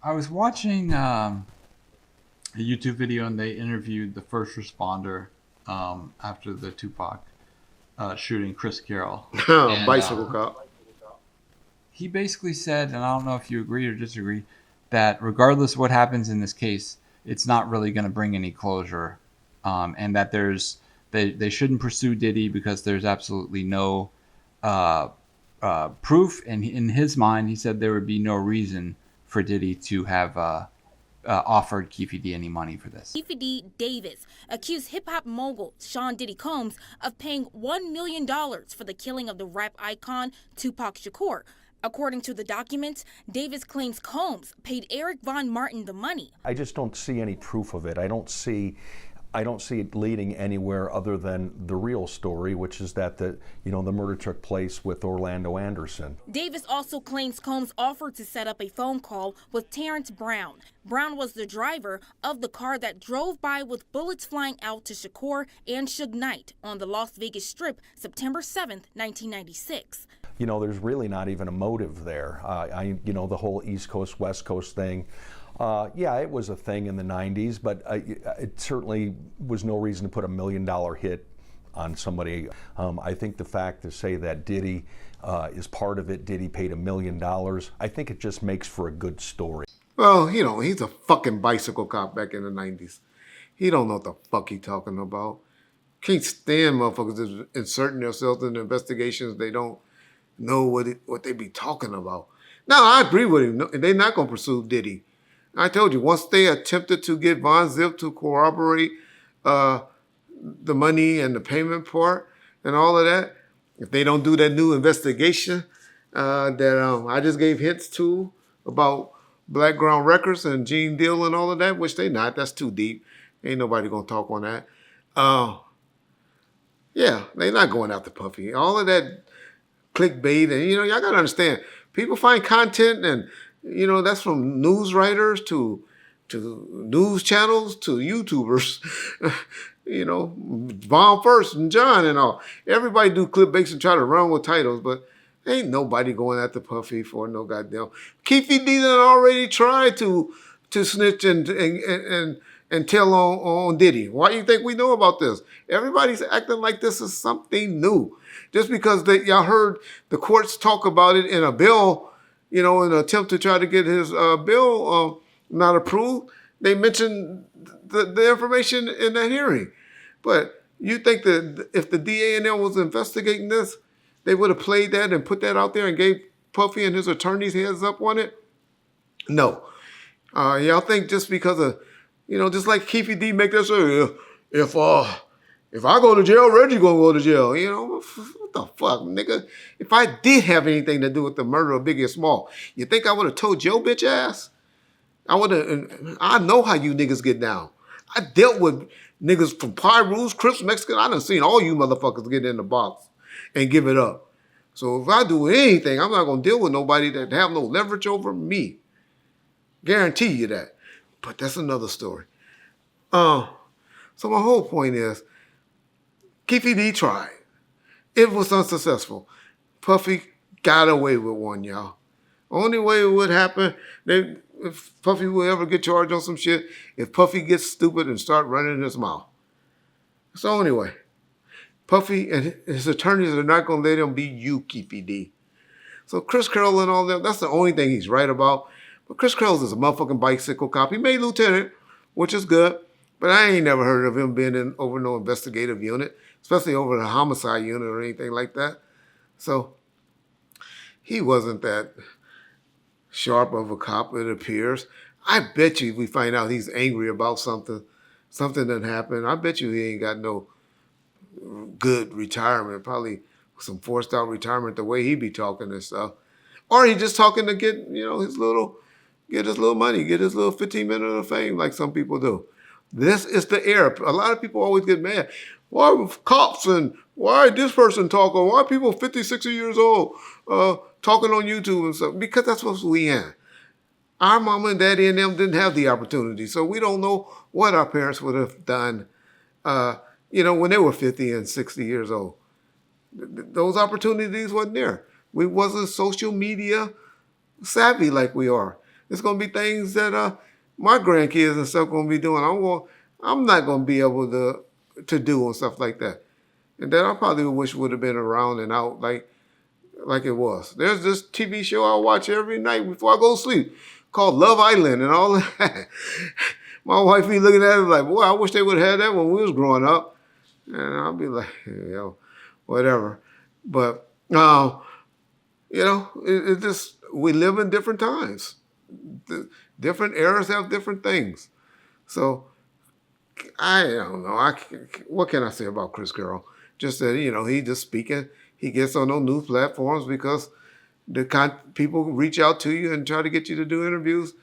I was watching a YouTube video and they interviewed the first responder after the Tupac shooting, Chris Carroll, and Bicycle cop. he basically said, and I don't know if you agree or disagree, that regardless of what happens in this case, it's not really going to bring any closure, and that they shouldn't pursue Diddy because there's absolutely no uh, proof, and in his mind, he said there would be no reason for Diddy to have offered Keefe D any money for this. Keefe D. Davis accused hip hop mogul Sean Diddy Combs of paying $1 million for the killing of the rap icon Tupac Shakur. According to the documents, Davis claims Combs paid Eric Von Martin the money. I just don't see any proof of it. I don't see it leading anywhere other than the real story, which is that the murder took place with Orlando Anderson. Davis also claims Combs offered to set up a phone call with Terrence Brown. Brown was the driver of the car that drove by with bullets flying out to Shakur and Suge Knight on the Las Vegas Strip September 7th, 1996. There's really not even a motive there. The whole East Coast, West Coast thing. Yeah, it was a thing in the 90s, but it certainly was no reason to put $1 million hit on somebody. I think the fact to say that Diddy is part of it, Diddy paid $1 million, I think it just makes for a good story. Well, he's a fucking bicycle cop back in the 90s. He don't know what the fuck he talking about. Can't stand motherfuckers just inserting themselves in investigations they don't know what they be talking about. Now, I agree with him. They're not going to pursue Diddy. I told you, once they attempted to get Von Zip to corroborate the money and the payment part and all of that, if they don't do that new investigation that I just gave hints to about Blackground Records and Gene Deal and all of that, which they not, that's too deep. Ain't nobody going to talk on that. Yeah, they not going after Puffy. All of that clickbait, and y'all gotta understand, people find content, and that's from news writers to news channels to YouTubers. Von First and John and all. Everybody do clickbaits and try to run with titles, but ain't nobody going after Puffy for no goddamn. Keefe D done already tried to snitch and tell on Diddy. Why do you think we know about this? Everybody's acting like this is something new. Just because y'all heard the courts talk about it in a bill, in an attempt to try to get his bill not approved, they mentioned the information in that hearing. But you think that if the DA and them was investigating this, they would have played that and put that out there and gave Puffy and his attorneys heads up on it? No. Y'all think just because of, just like Keefe D make that say, if I go to jail, Reggie gonna go to jail. What the fuck, nigga? If I did have anything to do with the murder of Biggie Small, you think I would have told your bitch ass? I know how you niggas get down. I dealt with niggas from Pyrus, Crips, Mexican. I done seen all you motherfuckers get in the box and give it up. So if I do anything, I'm not gonna deal with nobody that have no leverage over me. Guarantee you that. But that's another story. So my whole point is, Keefe D tried. It was unsuccessful. Puffy got away with one, y'all. Only way it would happen, if Puffy will ever get charged on some shit, if Puffy gets stupid and start running his mouth. So anyway, Puffy and his attorneys are not going to let him be you, Keefe D. So Chris Carroll and all that, that's the only thing he's right about. But Chris Carroll is a motherfucking bicycle cop. He made lieutenant, which is good. But I ain't never heard of him being over no investigative unit, especially over the homicide unit or anything like that. So he wasn't that sharp of a cop, it appears. I bet you if we find out he's angry about something that happened, I bet you he ain't got no good retirement, probably some forced out retirement the way he be talking and stuff. Or he just talking to get, his little money, get his little 15 minutes of fame like some people do. This is the era. A lot of people always get mad. Why cops and why this person talking? Why people 50, 60 years old talking on YouTube and stuff? Because that's what we had. Our mama and daddy and them didn't have the opportunity. So we don't know what our parents would have done, when they were 50 and 60 years old. Those opportunities wasn't there. We wasn't social media savvy like we are. It's going to be things that my grandkids and stuff going to be doing. I'm not going to be able to do and stuff like that. And that I probably wish would have been around and out like it was. There's this TV show I watch every night before I go to sleep called Love Island and all that. My wife be looking at it like, boy, I wish they would have had that when we was growing up. And I'll be like, whatever. But, it just, we live in different times. Different eras have different things. So, I don't know. What can I say about Chris Carroll? Just that, he just speaking. He gets on those news platforms because people reach out to you and try to get you to do interviews,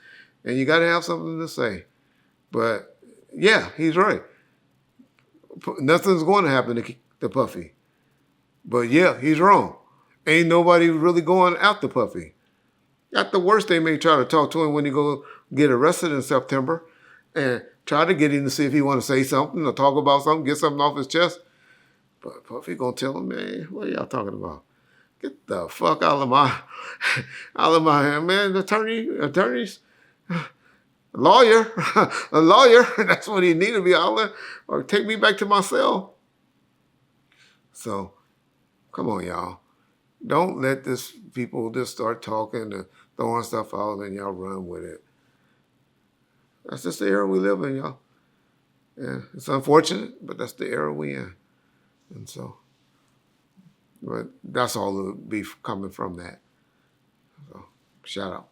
and you got to have something to say. But, yeah, he's right. Nothing's going to happen to Puffy. But, yeah, he's wrong. Ain't nobody really going after Puffy. At the worst, they may try to talk to him when he go get arrested in September and try to get him to see if he want to say something or talk about something, get something off his chest. But Puffy going to tell him, man, what are y'all talking about? Get the fuck out of my hand, man. Attorneys, lawyer, a lawyer. That's what he need to be out there, or take me back to my cell. So, come on, y'all. Don't let people just start talking and throwing stuff out and y'all run with it. That's just the era we live in, y'all. Yeah, it's unfortunate, but that's the era we in. And so, but that's all the beef coming from that. So, shout out.